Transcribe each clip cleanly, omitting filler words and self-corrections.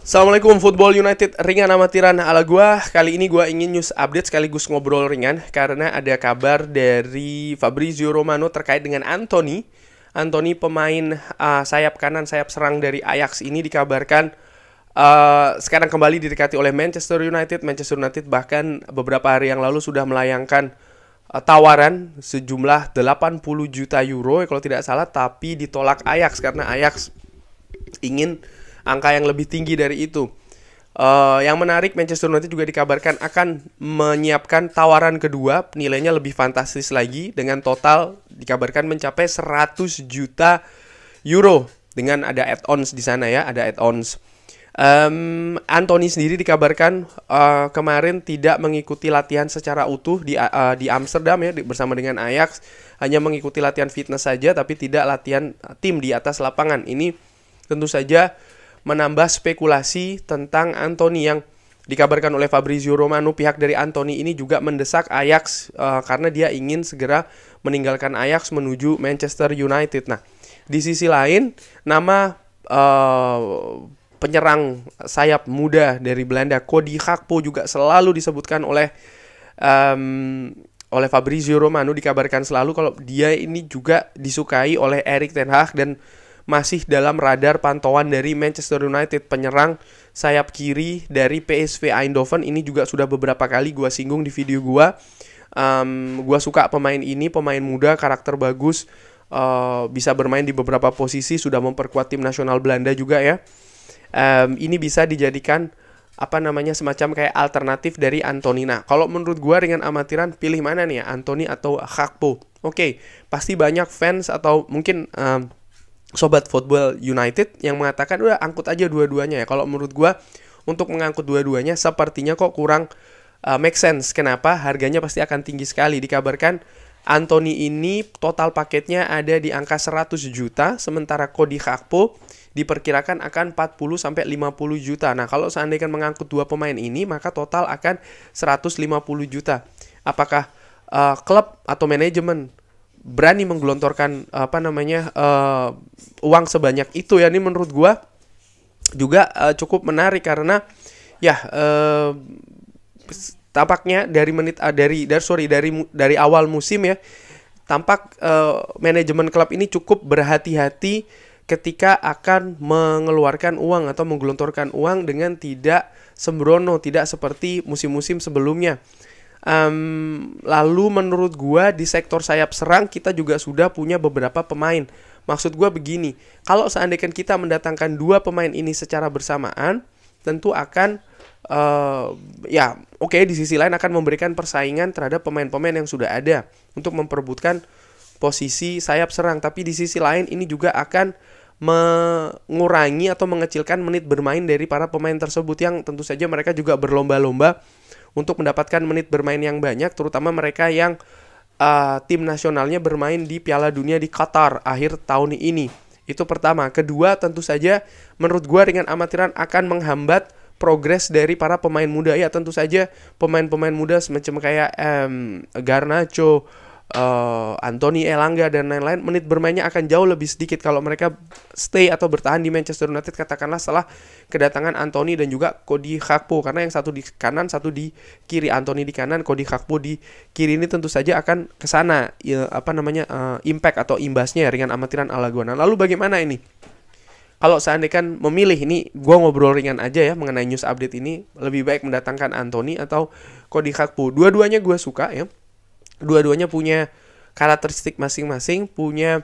Assalamualaikum Football United ringan amatiran ala gua. Kali ini gua ingin news update sekaligus ngobrol ringan karena ada kabar dari Fabrizio Romano terkait dengan Antony. Antony pemain sayap kanan, sayap serang dari Ajax ini dikabarkan sekarang kembali didekati oleh Manchester United. Manchester United bahkan beberapa hari yang lalu sudah melayangkan tawaran sejumlah 80 juta euro kalau tidak salah, tapi ditolak Ajax karena Ajax ingin angka yang lebih tinggi dari itu. Yang menarik, Manchester United juga dikabarkan akan menyiapkan tawaran kedua, nilainya lebih fantastis lagi, dengan total dikabarkan mencapai 100 juta euro dengan ada add-ons di sana ya, ada add-ons. Antony sendiri dikabarkan kemarin tidak mengikuti latihan secara utuh di Amsterdam ya, bersama dengan Ajax, hanya mengikuti latihan fitness saja tapi tidak latihan tim di atas lapangan. Ini tentu saja menambah spekulasi tentang Antony yang dikabarkan oleh Fabrizio Romano. Pihak dari Antony ini juga mendesak Ajax karena dia ingin segera meninggalkan Ajax menuju Manchester United. Nah, di sisi lain nama penyerang sayap muda dari Belanda Cody Gakpo juga selalu disebutkan oleh Fabrizio Romano. Dikabarkan selalu kalau dia ini juga disukai oleh Erik ten Hag dan masih dalam radar pantauan dari Manchester United. Penyerang sayap kiri dari PSV Eindhoven ini juga sudah beberapa kali gue singgung di video gue. Gue suka pemain ini, pemain muda, karakter bagus, bisa bermain di beberapa posisi, sudah memperkuat tim nasional Belanda juga ya. Ini bisa dijadikan semacam kayak alternatif dari Antony. Nah, kalau menurut gue ringan amatiran, pilih mana nih ya, Antony atau Gakpo? Oke, pasti banyak fans atau mungkin Sobat Football United yang mengatakan udah angkut aja dua-duanya ya. Kalau menurut gue untuk mengangkut dua-duanya sepertinya kok kurang make sense. Kenapa? Harganya pasti akan tinggi sekali. Dikabarkan Antony ini total paketnya ada di angka 100 juta, sementara Cody Gakpo diperkirakan akan 40-50 juta. Nah, kalau seandainya mengangkut dua pemain ini, maka total akan 150 juta. Apakah klub atau manajemen berani menggelontorkan uang sebanyak itu ya? Ini menurut gua juga cukup menarik karena ya tampaknya dari awal musim ya, tampak manajemen klub ini cukup berhati-hati ketika akan mengeluarkan uang atau menggelontorkan uang dengan tidak sembrono, tidak seperti musim-musim sebelumnya. Lalu menurut gua di sektor sayap serang kita juga sudah punya beberapa pemain. Maksud gua begini, kalau seandainya kita mendatangkan dua pemain ini secara bersamaan, tentu akan di sisi lain akan memberikan persaingan terhadap pemain-pemain yang sudah ada untuk memperebutkan posisi sayap serang. Tapi di sisi lain ini juga akan mengurangi atau mengecilkan menit bermain dari para pemain tersebut yang tentu saja mereka juga berlomba-lomba untuk mendapatkan menit bermain yang banyak, terutama mereka yang tim nasionalnya bermain di Piala Dunia di Qatar akhir tahun ini. Itu pertama. Kedua, tentu saja menurut gue ringan amatiran akan menghambat progres dari para pemain muda ya. Tentu saja pemain-pemain muda semacam kayak Garnacho, Anthony Elanga dan lain-lain, menit bermainnya akan jauh lebih sedikit kalau mereka stay atau bertahan di Manchester United, katakanlah setelah kedatangan Antony dan juga Cody Gakpo, karena yang satu di kanan, satu di kiri. Antony di kanan, Cody Gakpo di kiri. Ini tentu saja akan kesana impact atau imbasnya ringan amatiran ala gua. Nah, lalu bagaimana ini? Kalau seandainya memilih, ini gue ngobrol ringan aja ya mengenai news update ini, lebih baik mendatangkan Antony atau Cody Gakpo. Dua-duanya gue suka ya. Dua-duanya punya karakteristik masing-masing, punya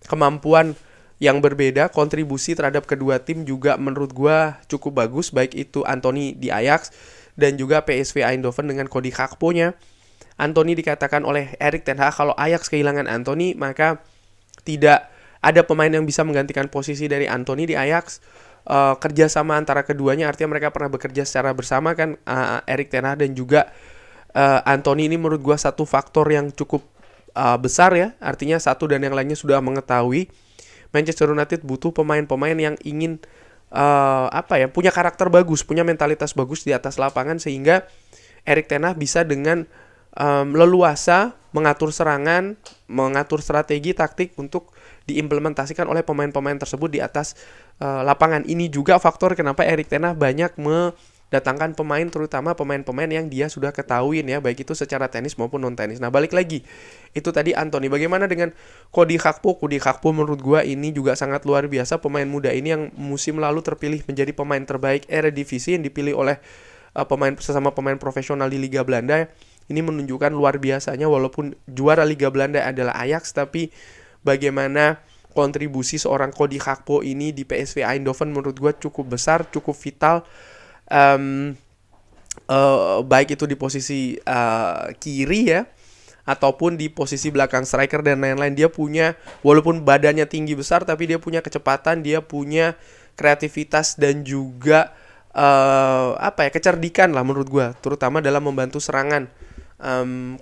kemampuan yang berbeda, kontribusi terhadap kedua tim juga menurut gue cukup bagus, baik itu Antony di Ajax dan juga PSV Eindhoven dengan Cody Gakpo-nya. Antony dikatakan oleh Erik ten Hag kalau Ajax kehilangan Antony, maka tidak ada pemain yang bisa menggantikan posisi dari Antony di Ajax. Kerjasama antara keduanya, artinya mereka pernah bekerja secara bersama kan, Erik ten Hag dan juga Antony. Ini menurut gue satu faktor yang cukup besar ya. Artinya satu dan yang lainnya sudah mengetahui Manchester United butuh pemain-pemain yang ingin punya karakter bagus, punya mentalitas bagus di atas lapangan, sehingga Erik ten Hag bisa dengan leluasa mengatur serangan, mengatur strategi taktik untuk diimplementasikan oleh pemain-pemain tersebut di atas lapangan. Ini juga faktor kenapa Erik ten Hag banyak datangkan pemain, terutama pemain-pemain yang dia sudah ketahuin ya, baik itu secara tenis maupun non tenis. Nah, balik lagi, itu tadi Anthony. Bagaimana dengan Cody Gakpo? Cody Gakpo menurut gua ini juga sangat luar biasa, pemain muda ini yang musim lalu terpilih menjadi pemain terbaik Eredivisie yang dipilih oleh sesama pemain profesional di Liga Belanda. Ini menunjukkan luar biasanya, walaupun juara Liga Belanda adalah Ajax, tapi bagaimana kontribusi seorang Cody Gakpo ini di PSV Eindhoven menurut gua cukup besar, cukup vital. Baik itu di posisi kiri ya, ataupun di posisi belakang striker dan lain-lain. Dia punya, walaupun badannya tinggi besar, tapi dia punya kecepatan, dia punya kreativitas dan juga kecerdikan lah menurut gue, terutama dalam membantu serangan.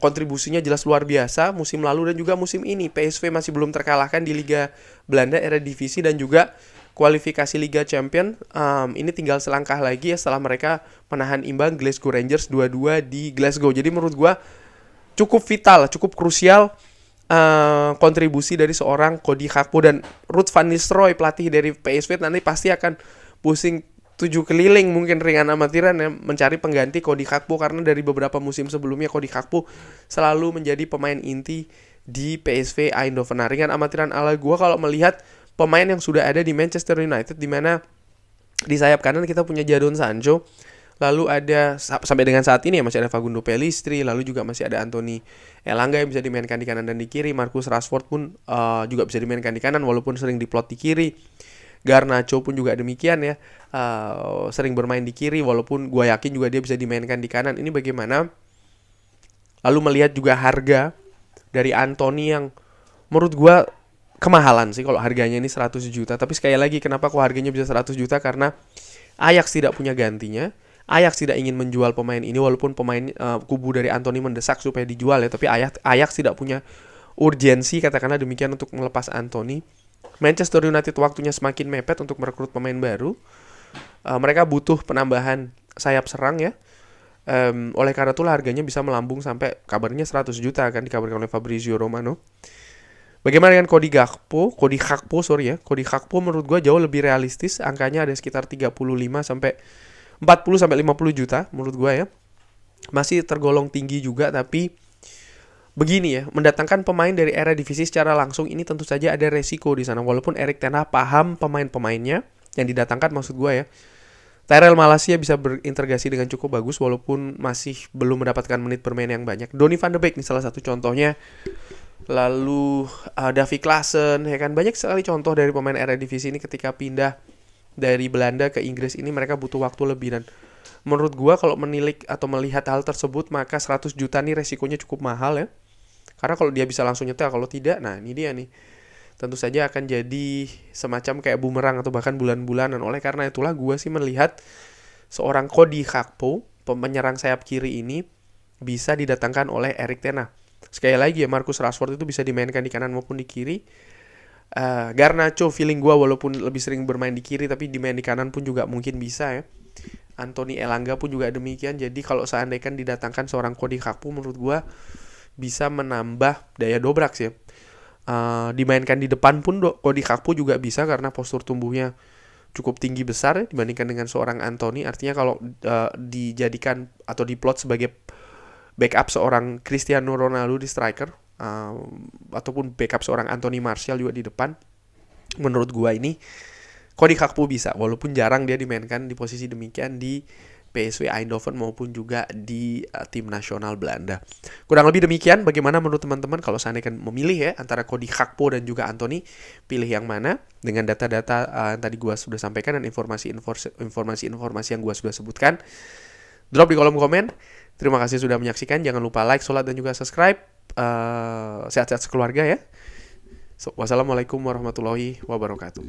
Kontribusinya jelas luar biasa musim lalu dan juga musim ini. PSV masih belum terkalahkan di Liga Belanda Eredivisie dan juga kualifikasi Liga Champion. Ini tinggal selangkah lagi ya setelah mereka menahan imbang Glasgow Rangers 2-2 di Glasgow. Jadi menurut gue cukup vital, cukup krusial kontribusi dari seorang Cody Gakpo. Dan Ruud van Nistelrooy, pelatih dari PSV, nanti pasti akan pusing 7 keliling mungkin ringan amatiran ya, mencari pengganti Cody Gakpo, karena dari beberapa musim sebelumnya Cody Gakpo selalu menjadi pemain inti di PSV Eindhoven. Nah, ringan amatiran ala gue kalau melihat pemain yang sudah ada di Manchester United, di mana di sayap kanan kita punya Jadon Sancho, lalu ada sampai dengan saat ini ya masih ada Facundo Pellistri, lalu juga masih ada Anthony Elanga yang bisa dimainkan di kanan dan di kiri. Marcus Rashford pun juga bisa dimainkan di kanan walaupun sering diplot di kiri. Garnacho pun juga demikian ya, sering bermain di kiri walaupun gue yakin juga dia bisa dimainkan di kanan. Ini bagaimana? Lalu melihat juga harga dari Anthony yang menurut gue kemahalan sih kalau harganya ini 100 juta. Tapi sekali lagi, kenapa kok harganya bisa 100 juta? Karena Ajax tidak punya gantinya. Ajax tidak ingin menjual pemain ini, walaupun pemain kubu dari Anthony mendesak supaya dijual ya. Tapi Ajax tidak punya urgensi, katakanlah demikian, untuk melepas Anthony. Manchester United waktunya semakin mepet untuk merekrut pemain baru. Mereka butuh penambahan sayap serang ya. Oleh karena itulah harganya bisa melambung sampai kabarnya 100 juta kan, dikabarkan oleh Fabrizio Romano. Bagaimana dengan Cody Gakpo? Cody Gakpo menurut gue jauh lebih realistis. Angkanya ada sekitar 35 sampai 40 sampai 50 juta menurut gue ya. Masih tergolong tinggi juga, tapi begini ya, mendatangkan pemain dari Eredivisie secara langsung ini tentu saja ada resiko di sana. Walaupun Erik ten Hag paham pemain-pemainnya yang didatangkan, maksud gue ya. Tyrell Malacia bisa berintegrasi dengan cukup bagus walaupun masih belum mendapatkan menit bermain yang banyak. Donny van de Beek nih salah satu contohnya. Lalu Davy Klaassen ya kan, banyak sekali contoh dari pemain Eredivisie ini ketika pindah dari Belanda ke Inggris ini mereka butuh waktu lebih. Dan menurut gua kalau menilik atau melihat hal tersebut, maka 100 juta nih resikonya cukup mahal ya. Karena kalau dia bisa langsung nyetel, kalau tidak, nah ini dia nih, tentu saja akan jadi semacam kayak bumerang atau bahkan bulan-bulanan. Oleh karena itulah gua sih melihat seorang Cody Gakpo, penyerang sayap kiri ini, bisa didatangkan oleh Erik ten Hag. Sekali lagi ya, Marcus Rashford itu bisa dimainkan di kanan maupun di kiri. Garnacho feeling gue walaupun lebih sering bermain di kiri, tapi dimain di kanan pun juga mungkin bisa ya. Anthony Elanga pun juga demikian. Jadi kalau seandainya didatangkan seorang Cody Gakpo, menurut gue bisa menambah daya dobrak sih ya. Dimainkan di depan pun Cody Gakpo juga bisa karena postur tubuhnya cukup tinggi besar ya, dibandingkan dengan seorang Anthony. Artinya kalau dijadikan atau diplot sebagai backup seorang Cristiano Ronaldo di striker, ataupun backup seorang Anthony Martial juga di depan, menurut gua ini Cody Gakpo bisa, walaupun jarang dia dimainkan di posisi demikian di PSV Eindhoven maupun juga di tim nasional Belanda. Kurang lebih demikian. Bagaimana menurut teman-teman kalau seandainya memilih ya antara Cody Gakpo dan juga Anthony, pilih yang mana dengan data-data yang tadi gua sudah sampaikan dan informasi yang gua sudah sebutkan? Drop di kolom komen. Terima kasih sudah menyaksikan. Jangan lupa like, sholat, dan juga subscribe. Sehat-sehat sekeluarga ya. Wassalamualaikum warahmatullahi wabarakatuh.